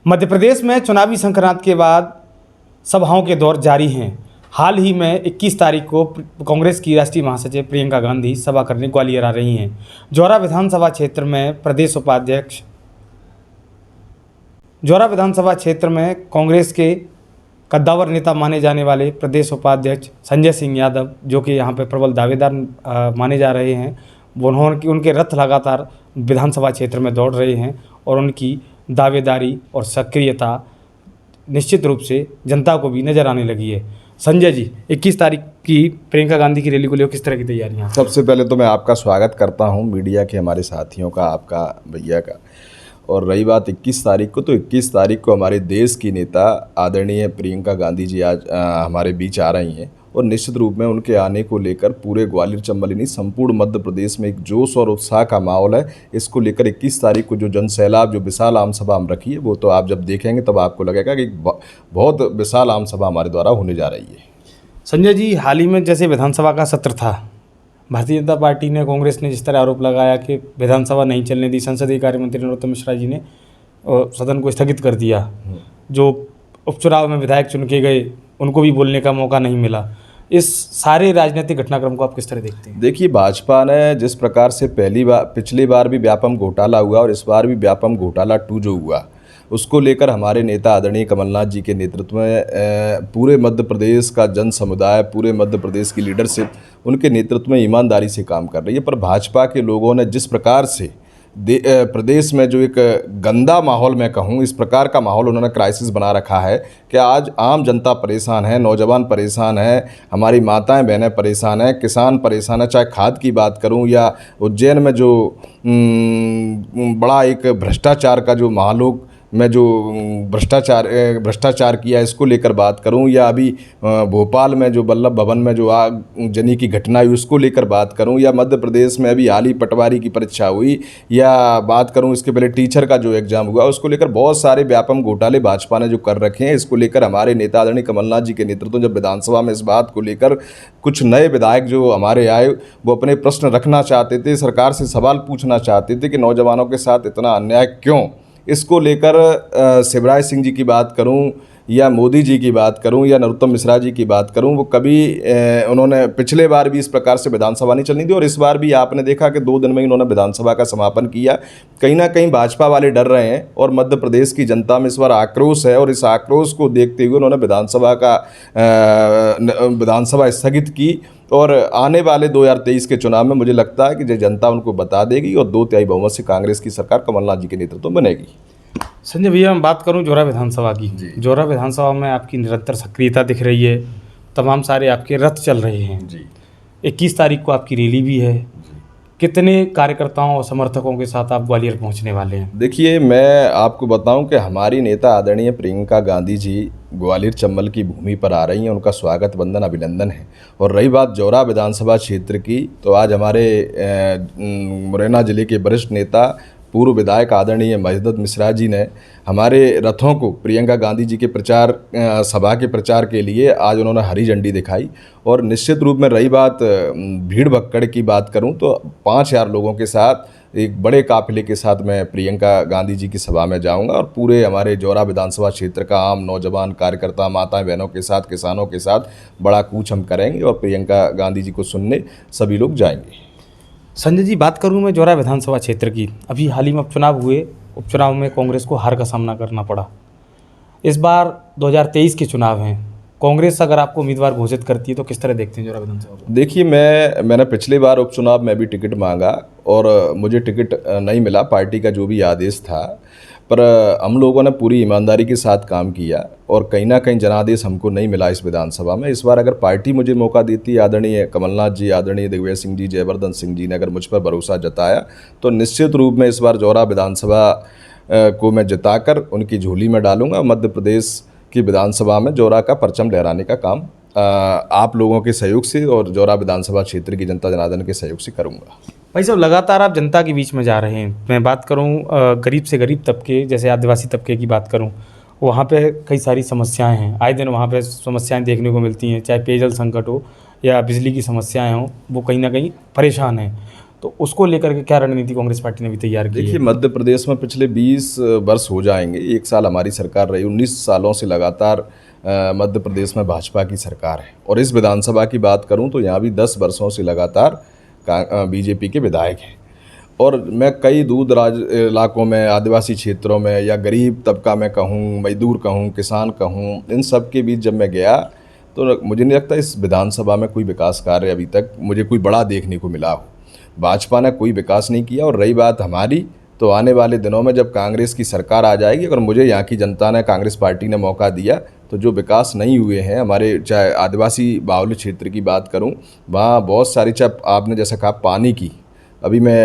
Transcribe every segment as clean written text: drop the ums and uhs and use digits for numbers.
मध्य प्रदेश में चुनावी संक्रांत के बाद सभाओं के दौर जारी हैं। हाल ही में 21 तारीख को कांग्रेस की राष्ट्रीय महासचिव प्रियंका गांधी सभा करने ग्वालियर आ रही हैं। जौरा विधानसभा क्षेत्र में कांग्रेस के कद्दावर नेता माने जाने वाले प्रदेश उपाध्यक्ष संजय सिंह यादव, जो कि यहाँ पे प्रबल दावेदार माने जा रहे हैं, उनके रथ लगातार विधानसभा क्षेत्र में दौड़ रहे हैं और उनकी दावेदारी और सक्रियता निश्चित रूप से जनता को भी नज़र आने लगी है। संजय जी, 21 तारीख की प्रियंका गांधी की रैली को लेकर किस तरह की तैयारियां? सबसे पहले तो मैं आपका स्वागत करता हूं, मीडिया के हमारे साथियों का, आपका भैया का। और रही बात 21 तारीख को, तो 21 तारीख को हमारे देश की नेता आदरणीय प्रियंका गांधी जी आज हमारे बीच आ रही हैं और निश्चित रूप में उनके आने को लेकर पूरे ग्वालियर चंबल नहीं संपूर्ण मध्य प्रदेश में एक जोश और उत्साह का माहौल है। इसको लेकर 21 तारीख को जो जनसैलाब, जो विशाल आम सभा हम रखी है, वो तो आप जब देखेंगे तब आपको लगेगा कि बहुत विशाल आम सभा हमारे द्वारा होने जा रही है। संजय जी, हाल ही में जैसे विधानसभा का सत्र था, भारतीय जनता पार्टी ने, कांग्रेस ने जिस तरह आरोप लगाया कि विधानसभा नहीं चलने दी, संसदीय कार्य मंत्री नरोत्तम मिश्रा जी ने सदन को स्थगित कर दिया। जो उपचुनाव में विधायक चुन के गए उनको भी बोलने का मौका नहीं मिला। इस सारे राजनीतिक घटनाक्रम को आप किस तरह देखते हैं? देखिए, भाजपा ने जिस प्रकार से पिछली बार भी व्यापम घोटाला हुआ और इस बार भी व्यापम घोटाला 2 जो हुआ, उसको लेकर हमारे नेता आदरणीय कमलनाथ जी के नेतृत्व में पूरे मध्य प्रदेश का जन समुदाय, पूरे मध्य प्रदेश की लीडरशिप उनके नेतृत्व में ईमानदारी से काम कर रही है। पर भाजपा के लोगों ने जिस प्रकार से प्रदेश में जो एक गंदा माहौल मैं कहूँ, इस प्रकार का माहौल उन्होंने क्राइसिस बना रखा है कि आज आम जनता परेशान है, नौजवान परेशान है, हमारी माताएं बहनें परेशान हैं, किसान परेशान है। चाहे खाद की बात करूं या उज्जैन में जो बड़ा एक भ्रष्टाचार का जो महालोक में जो भ्रष्टाचार किया, इसको लेकर बात करूं, या अभी भोपाल में जो वल्लभ भवन में जो आगजनी की घटना हुई उसको लेकर बात करूं, या मध्य प्रदेश में अभी हाल ही पटवारी की परीक्षा हुई, या बात करूं इसके पहले टीचर का जो एग्ज़ाम हुआ, उसको लेकर बहुत सारे व्यापम घोटाले भाजपा ने जो कर रखे हैं। इसको लेकर हमारे नेता आदरणीय कमलनाथ जी के नेतृत्व जब विधानसभा में इस बात को लेकर कुछ नए विधायक जो हमारे आए, वो अपने प्रश्न रखना चाहते थे, सरकार से सवाल पूछना चाहते थे कि नौजवानों के साथ इतना अन्याय क्यों। इसको लेकर शिवराज सिंह जी की बात करूं, या मोदी जी की बात करूं, या नरोत्तम मिश्रा जी की बात करूं, वो कभी उन्होंने पिछले बार भी इस प्रकार से विधानसभा नहीं चलनी दी और इस बार भी आपने देखा कि 2 दिन में ही उन्होंने विधानसभा का समापन किया। कहीं ना कहीं भाजपा वाले डर रहे हैं और मध्य प्रदेश की जनता में इस बार आक्रोश है और इस आक्रोश को देखते हुए उन्होंने विधानसभा स्थगित की। और आने वाले 2023 के चुनाव में मुझे लगता है कि जो जनता उनको बता देगी और 2/3 बहुमत से कांग्रेस की सरकार कमलनाथ जी के नेतृत्व में बनेगी। संजय भैया, मैं बात करूं जौरा विधानसभा की। जौरा विधानसभा में आपकी निरंतर सक्रियता दिख रही है, तमाम सारे आपके रथ चल रहे हैं जी। 21 तारीख को आपकी रैली भी है। कितने कार्यकर्ताओं और समर्थकों के साथ आप ग्वालियर पहुंचने वाले हैं? देखिए, मैं आपको बताऊं कि हमारी नेता आदरणीय प्रियंका गांधी जी ग्वालियर चंबल की भूमि पर आ रही हैं। उनका स्वागत, वंदन, अभिनंदन है। और रही बात जौरा विधानसभा क्षेत्र की, तो आज हमारे मुरैना जिले के वरिष्ठ नेता पूर्व विधायक आदरणीय महेंद्र मिश्रा जी ने हमारे रथों को प्रियंका गांधी जी के सभा के प्रचार के लिए आज उन्होंने हरी झंडी दिखाई। और निश्चित रूप में रही बात भीड़ भक्कड़ की बात करूं, तो 5000 लोगों के साथ एक बड़े काफिले के साथ मैं प्रियंका गांधी जी की सभा में जाऊंगा और पूरे हमारे जौरा विधानसभा क्षेत्र का आम नौजवान कार्यकर्ता, माताएं बहनों के साथ, किसानों के साथ बड़ा कूच हम करेंगे और प्रियंका गांधी जी को सुनने सभी लोग जाएंगे। संजय जी, बात करूं मैं जौरा विधानसभा क्षेत्र की। अभी हाल ही में उपचुनाव हुए, उपचुनाव में कांग्रेस को हार का सामना करना पड़ा। इस बार 2023 के चुनाव हैं, कांग्रेस अगर आपको उम्मीदवार घोषित करती है तो किस तरह देखते हैं जौरा विधानसभा को? देखिए, मैंने पिछली बार उपचुनाव में भी टिकट मांगा और मुझे टिकट नहीं मिला, पार्टी का जो भी आदेश था। पर हम लोगों ने पूरी ईमानदारी के साथ काम किया और कहीं ना कहीं जनादेश हमको नहीं मिला इस विधानसभा में। इस बार अगर पार्टी मुझे मौका देती, आदरणीय कमलनाथ जी, आदरणीय दिग्विजय सिंह जी, जयवर्धन सिंह जी ने अगर मुझ पर भरोसा जताया, तो निश्चित रूप में इस बार जौरा विधानसभा को मैं जिताकर उनकी झोली में डालूंगा। मध्य प्रदेश की विधानसभा में जौरा का परचम लहराने का काम आप लोगों के सहयोग से और जौरा विधानसभा क्षेत्र की जनता जनार्दन के सहयोग से करूंगा। भाई साहब, लगातार आप जनता के बीच में जा रहे हैं। मैं बात करूं गरीब से गरीब तबके, जैसे आदिवासी तबके की बात करूं, वहाँ पे कई सारी समस्याएं हैं। आए दिन वहाँ पे समस्याएं देखने को मिलती हैं, चाहे पेयजल संकट हो या बिजली की समस्याएं हों, वो कहीं ना कहीं परेशान हैं। तो उसको लेकर के क्या रणनीति कांग्रेस पार्टी ने भी तैयार की देखिए, है? मध्य प्रदेश में पिछले 20 वर्ष हो जाएंगे, 1 साल हमारी सरकार रही, 19 सालों से लगातार मध्य प्रदेश में भाजपा की सरकार है। और इस विधानसभा की बात करूं तो यहाँ भी 10 वर्षों से लगातार बीजेपी के विधायक हैं। और मैं कई दूर दराज इलाकों में, आदिवासी क्षेत्रों में, या गरीब तबका में कहूँ, मजदूर कहूँ, किसान कहूँ, इन सब के बीच जब मैं गया तो मुझे नहीं लगता इस विधानसभा में कोई विकास कार्य अभी तक मुझे कोई बड़ा देखने को मिला हो। भाजपा ने कोई विकास नहीं किया। और रही बात हमारी, तो आने वाले दिनों में जब कांग्रेस की सरकार आ जाएगी, अगर मुझे यहाँ की जनता ने, कांग्रेस पार्टी ने मौका दिया, तो जो विकास नहीं हुए हैं हमारे, चाहे आदिवासी बाहुल्य क्षेत्र की बात करूँ, वहाँ बहुत सारी, चाहे आपने जैसा कहा पानी की, अभी मैं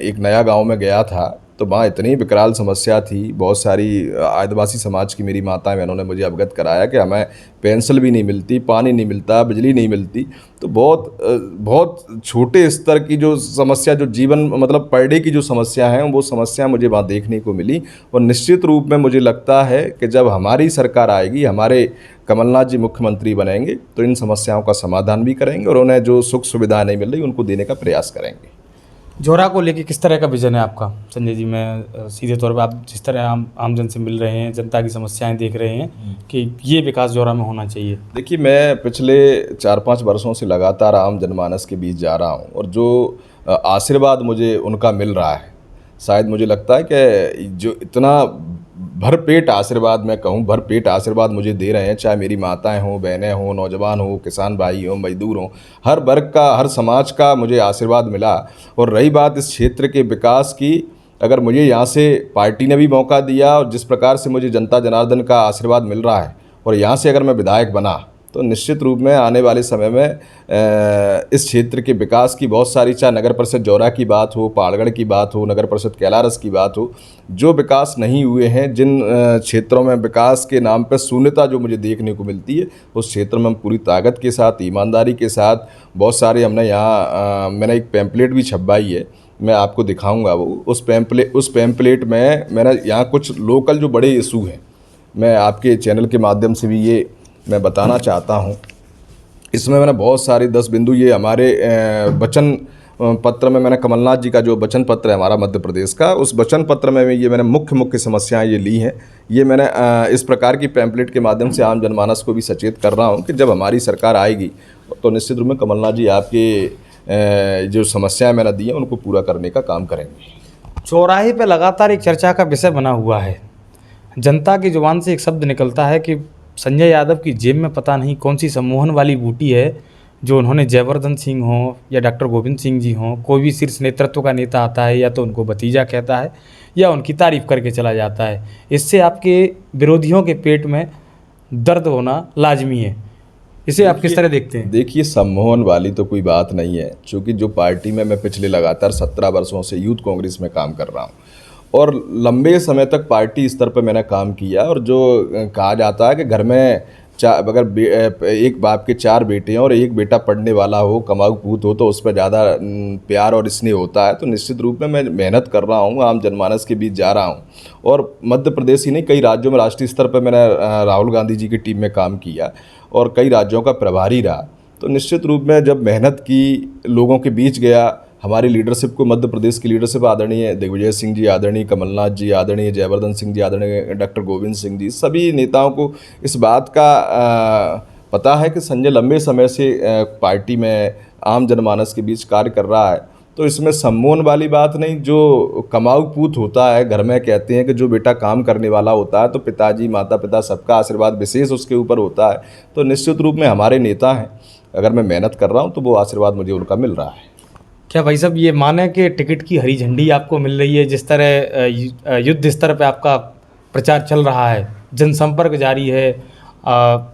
एक नया गांव में गया था तो वहाँ इतनी विकराल समस्या थी। बहुत सारी आदिवासी समाज की मेरी माताएं बहनों ने मुझे अवगत कराया कि हमें पेंसिल भी नहीं मिलती, पानी नहीं मिलता, बिजली नहीं मिलती। तो बहुत छोटे स्तर की जो समस्या, जो जीवन मतलब पर डे की जो समस्या है, वो समस्या मुझे वहाँ देखने को मिली। और निश्चित रूप में मुझे लगता है कि जब हमारी सरकार आएगी, हमारे कमलनाथ जी मुख्यमंत्री बनेंगे, तो इन समस्याओं का समाधान भी करेंगे और उन्हें जो सुख सुविधा नहीं मिल रही उनको देने का प्रयास करेंगे। जोरा को लेके किस तरह का विजन है आपका संजय जी? मैं सीधे तौर पे, आप जिस तरह आम जन से मिल रहे हैं, जनता की समस्याएं देख रहे हैं कि ये विकास जोरा में होना चाहिए। देखिए, मैं पिछले 4-5 वर्षों से लगातार आम जनमानस के बीच जा रहा हूँ और जो आशीर्वाद मुझे उनका मिल रहा है, शायद मुझे लगता है कि जो इतना भरपेट आशीर्वाद, मैं कहूँ भरपेट आशीर्वाद मुझे दे रहे हैं, चाहे मेरी माताएं हों, बहनें हों, नौजवान हों, किसान भाई हों, मजदूर हों, हर वर्ग का, हर समाज का मुझे आशीर्वाद मिला। और रही बात इस क्षेत्र के विकास की, अगर मुझे यहाँ से पार्टी ने भी मौका दिया और जिस प्रकार से मुझे जनता जनार्दन का आशीर्वाद मिल रहा है, और यहाँ से अगर मैं विधायक बना, तो निश्चित रूप में आने वाले समय में इस क्षेत्र के विकास की बहुत सारी, चाहे नगर परिषद जौरा की बात हो, पहाड़गढ़ की बात हो, नगर परिषद कैलारस की बात हो, जो विकास नहीं हुए हैं, जिन क्षेत्रों में विकास के नाम पर शून्यता जो मुझे देखने को मिलती है, उस क्षेत्र में हम पूरी ताकत के साथ, ईमानदारी के साथ, बहुत सारे हमने यहाँ, मैंने एक पैम्पलेट भी छपवाई है, मैं आपको दिखाऊंगा वो। उस पैम्पलेट में मैंने यहाँ कुछ लोकल जो बड़े इशू हैं, मैं आपके चैनल के माध्यम से भी ये मैं बताना चाहता हूँ। इसमें मैंने बहुत सारे 10 बिंदु, ये हमारे वचन पत्र में, मैंने कमलनाथ जी का जो वचन पत्र है हमारा मध्य प्रदेश का, उस वचन पत्र में ये मैंने मुख्य समस्याएं ये ली हैं। ये मैंने इस प्रकार की पैम्पलेट के माध्यम से आम जनमानस को भी सचेत कर रहा हूँ कि जब हमारी सरकार आएगी तो निश्चित रूप में कमलनाथ जी आपके जो समस्याएं मैंने दी हैं उनको पूरा करने का काम करेंगे। चौराहे पे लगातार एक चर्चा का विषय बना हुआ है। जनता की जुबान से एक शब्द निकलता है कि संजय यादव की जेब में पता नहीं कौन सी सम्मोहन वाली बूटी है, जो उन्होंने जयवर्धन सिंह हो या डॉक्टर गोविंद सिंह जी हों, कोई भी शीर्ष नेतृत्व का नेता आता है या तो उनको भतीजा कहता है या उनकी तारीफ करके चला जाता है। इससे आपके विरोधियों के पेट में दर्द होना लाजमी है। इसे आप किस तरह देखते हैं? देखिए, सम्मोहन वाली तो कोई बात नहीं है, क्योंकि जो पार्टी में मैं पिछले लगातार 17 वर्षों से यूथ कांग्रेस में काम कर रहा हूँ और लंबे समय तक पार्टी स्तर पर मैंने काम किया। और जो कहा जाता है कि घर में अगर एक बाप के 4 बेटे हैं और एक बेटा पढ़ने वाला हो, कमाऊ पूत हो, तो उस पर ज़्यादा प्यार और स्नेह होता है। तो निश्चित रूप में मैं मेहनत कर रहा हूँ, आम जनमानस के बीच जा रहा हूँ और मध्य प्रदेश ही नहीं, कई राज्यों में राष्ट्रीय स्तर पर मैंने राहुल गांधी जी की टीम में काम किया और कई राज्यों का प्रभारी रहा। तो निश्चित रूप में जब मेहनत की, लोगों के बीच गया, हमारी लीडरशिप को, मध्य प्रदेश की लीडरशिप, आदरणीय दिग्विजय सिंह जी, आदरणीय कमलनाथ जी, आदरणीय जयवर्धन सिंह जी, आदरणीय डॉक्टर गोविंद सिंह जी, सभी नेताओं को इस बात का पता है कि संजय लंबे समय से पार्टी में आम जनमानस के बीच कार्य कर रहा है। तो इसमें सम्मोहन वाली बात नहीं। जो कमाऊ पूत होता है घर में, कहते हैं कि जो बेटा काम करने वाला होता है तो पिताजी, माता पिता सबका आशीर्वाद विशेष उसके ऊपर होता है। तो निश्चित रूप में हमारे नेता हैं, अगर मैं मेहनत कर रहा हूँ तो वो आशीर्वाद मुझे उनका मिल रहा है। क्या भाई साहब ये माने कि टिकट की हरी झंडी आपको मिल रही है? जिस तरह युद्ध स्तर पे आपका प्रचार चल रहा है, जनसंपर्क जारी है,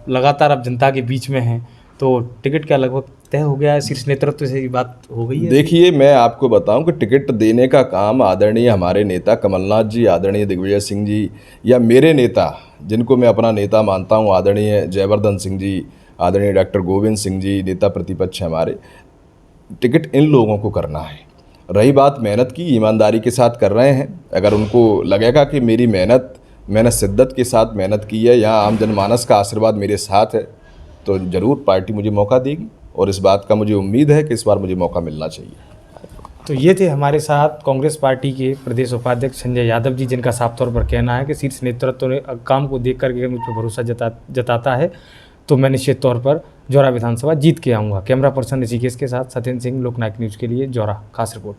लगातार आप जनता के बीच में हैं, तो टिकट क्या लगभग तय हो गया है? शीर्ष नेतृत्व से बात हो गई है? देखिए, मैं आपको बताऊं कि टिकट देने का काम आदरणीय हमारे नेता कमलनाथ जी, आदरणीय दिग्विजय सिंह जी, या मेरे नेता जिनको मैं अपना नेता मानता हूं, आदरणीय जयवर्धन सिंह जी, आदरणीय डॉक्टर गोविंद सिंह जी, नेता प्रतिपक्ष हमारे, टिकट इन लोगों को करना है। रही बात मेहनत की, ईमानदारी के साथ कर रहे हैं। अगर उनको लगेगा कि मेरी मैंने शिद्दत के साथ मेहनत की है, यहाँ आम जनमानस का आशीर्वाद मेरे साथ है, तो ज़रूर पार्टी मुझे मौका देगी और इस बात का मुझे उम्मीद है कि इस बार मुझे मौका मिलना चाहिए। तो ये थे हमारे साथ कांग्रेस पार्टी के प्रदेश उपाध्यक्ष संजय यादव जी, जिनका साफ तौर पर कहना है कि शीर्ष नेतृत्व ने काम को देख करके मुझ पर भरोसा जताता है तो मैं निश्चित तौर पर जौरा विधानसभा जीत के आऊँगा। कैमरा पर्सन ऋषिकेश के साथ सत्येंद्र सिंह, लोकनायक न्यूज़ के लिए जौरा। खास रिपोर्ट।